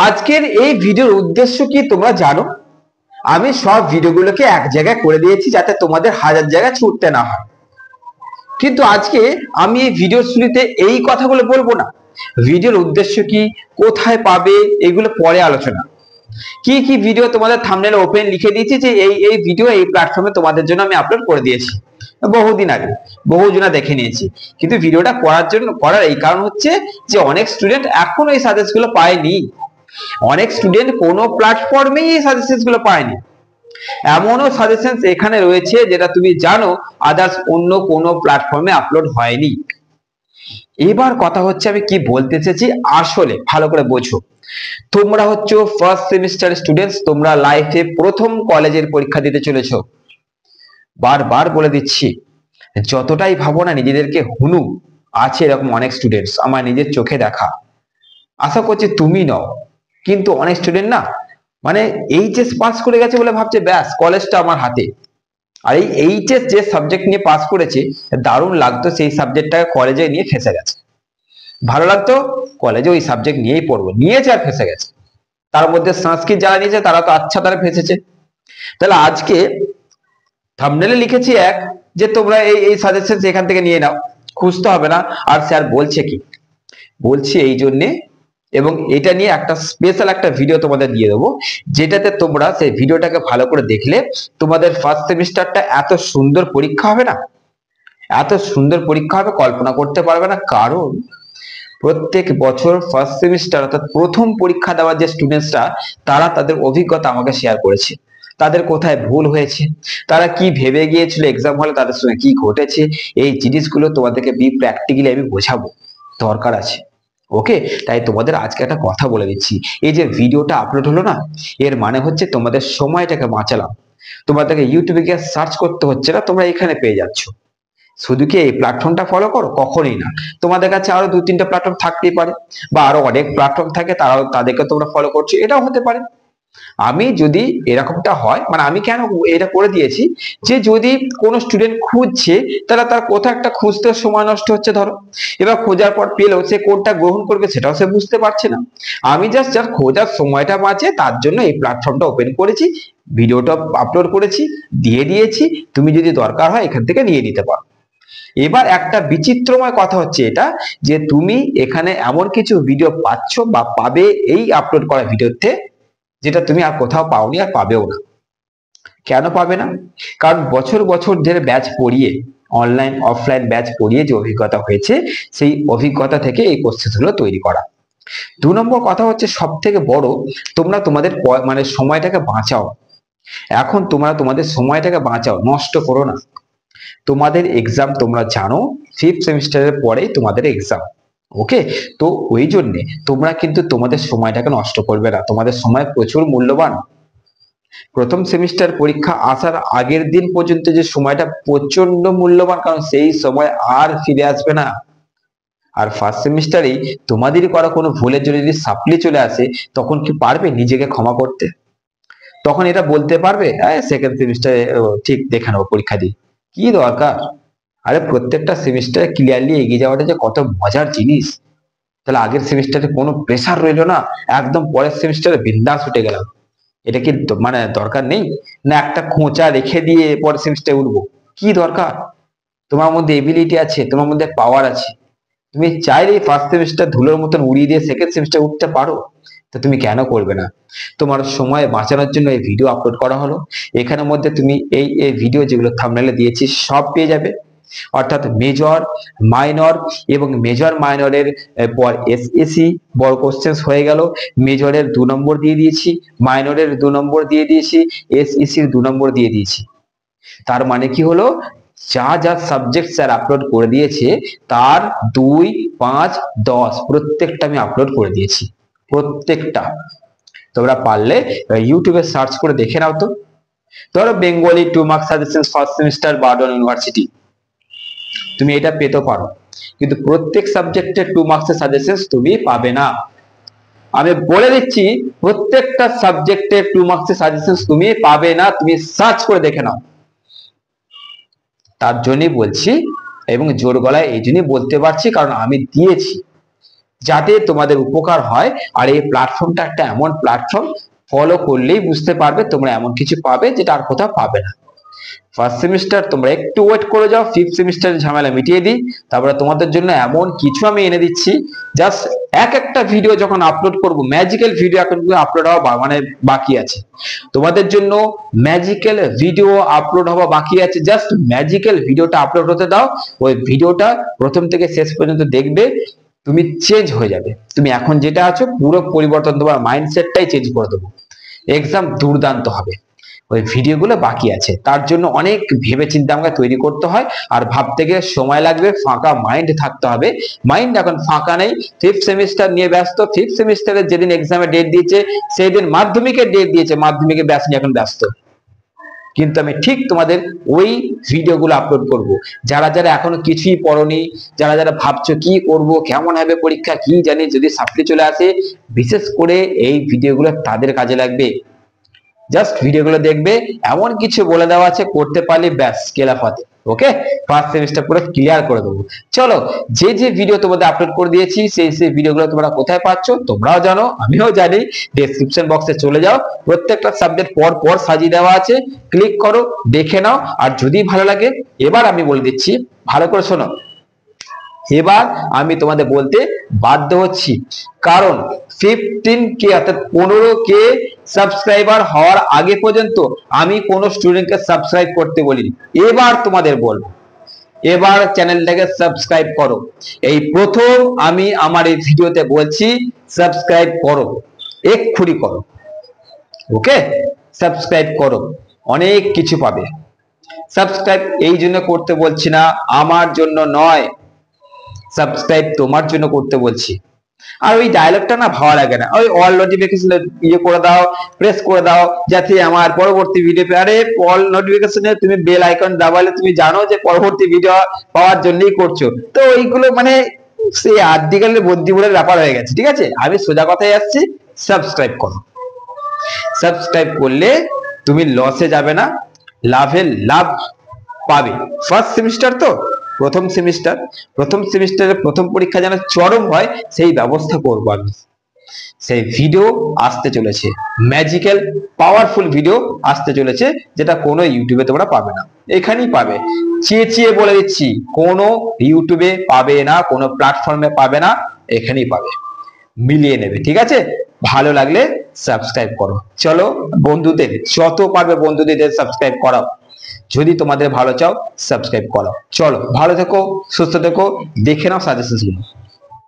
আজকের এই ভিডিওর উদ্দেশ্য কি তোমরা জানো? আমি সব ভিডিওগুলোকে এক জায়গায় করে দিয়েছি যাতে তোমাদের হাজার জায়গায় ছুটতে না হয়। কিন্তু আজকে আমি এই ভিডিওর শুরুতে এই কথাগুলো বলবো না। ভিডিওর উদ্দেশ্য কি, কোথায় পাবে, এগুলো পরে আলোচনা। কি কি ভিডিও তোমাদের থাম্বনেলে ওপেন লিখে দিয়েছি যে এই ভিডিও এই প্ল্যাটফর্মে তোমাদের জন্য আমি আপলোড করে দিয়েছি বহুদিন আগে, বহুজনা দেখে নিয়েছি। কিন্তু ভিডিওটা করার এই কারণ হচ্ছে যে অনেক স্টুডেন্ট এখনো এই সাজেশন গুলো পায়নি। অনেক স্টুডেন্ট কোনো প্ল্যাটফর্মেই এই সাজেশন গুলো পায়নি। এমনও সাজেশন এখানে রয়েছে যেটা তুমি জানো আদার্স অন্য কোনো প্ল্যাটফর্মে আপলোড হয়নি। এবার কথা হচ্ছে আমি কি বলতে চেয়েছি আসলে ভালো করে বোঝো। তোমরা হচ্ছে ফার্স্ট সেমিস্টার স্টুডেন্টস, তোমরা লাইফে প্রথম কলেজের পরীক্ষা দিতে চলেছো। বারবার বলে দিচ্ছি, যতটাই ভাবো না নিজেদেরকে হুনু, আছে এরকম অনেক স্টুডেন্টস আমার নিজের চোখে দেখা। আশা করছি তুমি নও, কিন্তু অনেক স্টুডেন্ট না মানে এইচএস পাস করে গেছে বলে ভাবছে ব্যাস কলেজটা আমার হাতে। আর এই এইচএস যে সাবজেক্ট নিয়ে পাস করেছে দারুণ লাগতো, সেই সাবজেক্টটা কলেজে নিয়ে ফেসে গেছে। ভালো লাগতো কলেজে ওই সাবজেক্ট নিয়েই পড়বো, নিয়েছে আর ফেসে গেছে। তার মধ্যে সংস্কৃত যারা নিয়েছে তারা তো আচ্ছা তারা ফেসেছে। তাহলে আজকে থাম্বনেলে লিখেছি এক, যে তোমরা এই সাজেশন এখান থেকে নিয়ে নাও, খুঁজতে হবে না। আর স্যার বলছে কি বলছি এই জন্যে, এবং এটা নিয়ে একটা স্পেশাল একটা ভিডিও তোমাদের দিয়ে দেবো, যেটাতে তোমরা সেই ভিডিওটাকে ভালো করে দেখলে তোমাদের ফার্স্ট সেমিস্টারটা এত সুন্দর পরীক্ষা হবে না, এত সুন্দর পরীক্ষা হবে কল্পনা করতে পারবে না। কারণ প্রত্যেক বছর ফার্স্ট সেমিস্টার অর্থাৎ প্রথম পরীক্ষা দেওয়ার যে স্টুডেন্টসরা তারা তাদের অভিজ্ঞতা আমাকে শেয়ার করেছে। তাদের কোথায় ভুল হয়েছে, তারা কি ভেবে গিয়েছিল এক্সাম হলে, তাদের সঙ্গে কি ঘটেছে, এই জিনিসগুলো তোমাদেরকে প্র্যাকটিক্যালি আমি বোঝাবো, দরকার আছে। ওকে, তাই তোমাদের আজকে একটা কথা বলে দিচ্ছি, এই যে ভিডিওটা আপলোড হলো না, এর মানে হচ্ছে তোমাদের সময়টাকে বাঁচালাম। তোমাদেরকে ইউটিউবে গিয়ে সার্চ করতে হচ্ছে না, তোমরা এখানে পেয়ে যাচ্ছ। শুধু কি এই প্ল্যাটফর্মটা ফলো করো? কখনোই না। তোমাদের কাছে আরো 2-3টা প্ল্যাটফর্ম থাকতেই পারে, বা আরো অনেক প্ল্যাটফর্ম থাকে, তাদেরকে তোমরা ফলো করছো, এটাও হতে পারে। আমি যদি এরকমটা হয়, মানে আমি কেন এটা করে দিয়েছি, যে যদি কোনো স্টুডেন্ট খুঁজছে তাহলে তার কোথাও একটা খুঁজতে সময় নষ্ট হচ্ছে ধরো, এবার খোঁজার পর পেলেও সে কোনটা গ্রহণ করবে সেটাও সে বুঝতে পারছে না। আমি জাস্ট যার খোঁজার সময়টা বাঁচে তার জন্য এই প্ল্যাটফর্মটা ওপেন করেছি, ভিডিওটা আপলোড করেছি, দিয়ে দিয়েছি। তুমি যদি দরকার হয় এখান থেকে নিয়ে নিতে পারো। এবার একটা বিচিত্রময় কথা হচ্ছে এটা, যে তুমি এখানে এমন কিছু ভিডিও পাচ্ছ বা পাবে এই আপলোড করা ভিডিওতে, যেটা তুমি আর কোথাও পাওনি আর পাবেও না। কেন পাবে না? কারণ বছর বছর ধরে ব্যাচ পড়িয়ে, অনলাইন অফলাইন ব্যাচ পড়িয়ে যে অভিজ্ঞতা হয়েছে, সেই অভিজ্ঞতা থেকে এই কোশ্চেন গুলো তৈরি করা। 2 নম্বর কথা হচ্ছে সব থেকে বড়, তোমরা তোমাদের মানে সময়টাকে বাঁচাও। এখন তোমরা তোমাদের সময়টাকে বাঁচাও, নষ্ট করো না। তোমাদের এক্সাম তোমরা জানো, 5th সেমিস্টারের পরেই তোমাদের এক্সাম। ওকে, তো ওই জন্য তোমরা কিন্তু তোমাদের সময়টাকে নষ্ট করবে না, তোমাদের সময় প্রচুর মূল্যবান। প্রথম সেমিস্টার পরীক্ষা আসার আগের দিন পর্যন্ত যে সময়টা প্রচন্ড মূল্যবান, কারণ সেই সময় আর ফিরে আসবে না। আর ফার্স্ট সেমিস্টারেই তোমাদেরই করা কোনো ভুলের জন্য যদি সাপ্লি চলে আসে, তখন কি পারবে নিজেকে ক্ষমা করতে? তখন এটা বলতে পারবে সেকেন্ড সেমিস্টারে ঠিক দেখে নেবো, পরীক্ষা দিই, কি দরকার? আরে প্রত্যেকটা সেমিস্টারে ক্লিয়ারলি এগিয়ে যাওয়াটা যে কত মজার জিনিস। তাহলে আগের সেমিস্টারে কোনো প্রেসার রইলো না, একদম পরের সেমিস্টারে বিন্দাস উঠে গেলাম। এটা কি মানে দরকার নেই? না একটা খোঁচা রেখে দিয়ে পরের সেমিস্টারে উঠবো, কি দরকার? তোমার মধ্যে এবিলিটি আছে, তোমার মধ্যে পাওয়ার আছে, তুমি চাইলেই ফার্স্ট সেমিস্টার ধুলোর মতন উড়িয়ে দিয়ে সেকেন্ড সেমিস্টার উঠতে পারো, তো তুমি কেন করবে না? তোমার সময় বাঁচানোর জন্য এই ভিডিও আপলোড করা হলো। এখানের মধ্যে তুমি এই ভিডিও যেগুলো থাম্বনেলে দিয়েছি সব পেয়ে যাবে, অর্থাৎ মেজর, মাইনর, এবং মেজর মাইনরের পর এসএসসি বড় কোশ্চেন হয়ে গেল। মেজরের 2 নম্বর দিয়ে দিয়েছি, মাইনরের 2 নম্বর দিয়ে দিয়েছি, এসএসসির 2 নম্বর দিয়ে দিয়েছি। তার মানে কি হলো, যা যা সাবজেক্ট স্যার আপলোড করে দিয়েছে তার 2, 5, 10 প্রত্যেকটা আমি আপলোড করে দিয়েছি, প্রত্যেকটা। তোমরা পারলে ইউটিউবে সার্চ করে দেখে নাও তো। ধরো Bengali 2 marks suggestion first semester burden university, তুমি এটা পেতে পারো, কিন্তু প্রত্যেক সাবজেক্টের 2 মার্কসের সাজেশন তুমি পাবে না। আমি বলে দিচ্ছি, প্রত্যেকটা সাবজেক্টের 2 মার্কসের সাজেশন তুমি পাবে না, তুমি সার্চ করে দেখে নাও। তার জন্যই বলছি, এবং জোর গলায় এই জন্যই বলতে পারছি কারণ আমি দিয়েছি। যাতে তোমাদের উপকার হয়। আর এই প্ল্যাটফর্মটা একটা এমন প্ল্যাটফর্ম, ফলো করলেই বুঝতে পারবে তোমরা এমন কিছু পাবে যেটা আর কোথাও পাবে না। ফার্স্ট সেমিস্টার তোমরা একটু ওয়েট করে যাও, ফিফথ সেমিস্টারের ঝামেলা মিটিয়ে দিই, তারপরে তোমাদের জন্য এমন কিছু আমি এনে দিচ্ছি। জাস্ট একটা ভিডিও যখন আপলোড করব, ম্যাজিক্যাল ভিডিও এখন আপলোড হওয়া মানে বাকি আছে তোমাদের জন্য, ম্যাজিক্যাল ভিডিও আপলোড হওয়া বাকি আছে। জাস্ট ম্যাজিক্যাল ভিডিওটা আপলোড হতে দাও, ওই ভিডিওটা প্রথম থেকে শেষ পর্যন্ত দেখবে, তুমি চেঞ্জ হয়ে যাবে। তুমি এখন যেটা আছো পুরো পরিবর্তন, তোমার মাইন্ডসেটটাই চেঞ্জ করে দেবো। এক্সাম দুর্দান্ত হবে। ওই ভিডিওগুলো বাকি আছে, তার জন্য অনেক ভেবে চিন্তে আমাকে তৈরি করতে হয়, আর ভাবতে গেলে সময় লাগবে, ফাঁকা মাইন্ড থাকতে হবে। মাইন্ড এখন ফাঁকা নেই, ফিফথ সেমিস্টার নিয়ে ব্যস্ত। ফিফথ সেমিস্টারের যেদিন এক্সামের ডেট দিয়েছে সেই দিন মাধ্যমিকের ডেট দিয়েছে, মাধ্যমিকের ব্যাচ নিয়ে এখন ব্যস্ত। কিন্তু আমি ঠিক তোমাদের ওই ভিডিওগুলো আপলোড করব। যারা যারা এখনো কিছুই পড়োনি, যারা যারা ভাবছো কি করব, কেমন হবে পরীক্ষা, কি জানি যদি সাপ্লি চলে আসে, বিশেষ করে এই ভিডিওগুলো তাদের কাজে লাগবে। জাস্ট ভিডিওগুলো দেখবে, এমন কিছু বলে দেওয়া আছে, করতে পারলে ব্যাস কেলাফাতে। ওকে, ফার্স্ট সেমিস্টার পুরো ক্লিয়ার করে দেবো। চলো, যে যে ভিডিও তোমাদের আপলোড করে দিয়েছি সেই ভিডিওগুলো তোমরা কোথায় পাচ্ছ তোমরাও জানো, আমিও জানি। ডেসক্রিপশন বক্সে চলে যাও, প্রত্যেকটা সাবজেক্ট পর পর সাজিয়ে দেওয়া আছে, ক্লিক করো, দেখে নাও। আর যদি ভালো লাগে, এবার আমি বলে দিচ্ছি, ভালো করে শোনো, এবার আমি তোমাদের বলতে বাধ্য হচ্ছি, কারণ 15K অর্থাৎ 15K সাবস্ক্রাইবার হওয়ার আগে পর্যন্ত আমি কোনো স্টুডেন্টকে সাবস্ক্রাইব করতে বলিনি। এবার তোমাদের বলবো, এবার চ্যানেলটাকে সাবস্ক্রাইব করো। এই প্রথম আমি আমার এই ভিডিওতে বলছি সাবস্ক্রাইব করো, এক্ষুনি করো। ওকে, সাবস্ক্রাইব করো, অনেক কিছু পাবে। সাবস্ক্রাইব এই জন্য করতে বলছি না, আমার জন্য নয়, সাবস্ক্রাইব তোমার জন্য করতে বলছি। আর ওই ডায়লগটা না ভালো লাগে না, ওই অল নোটিফিকেশন ইয়ে করে দাও, প্রেস করে দাও, যাতে আমার পরবর্তী ভিডিও পেয়ে। আরে অল নোটিফিকেশনে তুমি বেল আইকন দাবালে তুমি জানো যে পরবর্তী ভিডিও পাওয়ার জন্যই করছো, তো ওইগুলো মানে সেই আদিকালের বুদ্ধিমূলের ব্যাপার হয়ে গেছে। ঠিক আছে, আমি সোজা কথায় আসছি, সাবস্ক্রাইব করো। সাবস্ক্রাইব করলে তুমি লসে যাবে না, লাভে লাভ পাবে। ফার্স্ট সেমিস্টার তো, প্রথম সেমিস্টারের প্রথম পরীক্ষা যেন চরম হয় সেই ব্যবস্থা করবো আমি। সেই ভিডিও আসতে চলেছে, ম্যাজিক্যাল পাওয়ারফুল ভিডিও আসতে চলেছে, যেটা কোনো ইউটিউবে তোমরা পাবে না, এখানেই পাবে। চেঁচিয়ে বলে দিচ্ছি, কোনো ইউটিউবে পাবে না, কোনো প্ল্যাটফর্মে পাবে না, এখানেই পাবে। মিলিয়ে নেবে, ঠিক আছে? ভালো লাগলে সাবস্ক্রাইব করো। চলো বন্ধুদের, যত পারবে বন্ধুদের সাবস্ক্রাইব করাও। যদি তোমাদের ভালো চাও সাবস্ক্রাইব করো। চলো, ভালো থেকো, সুস্থ থেকো, দেখে নাও সাজেশনস গুলো।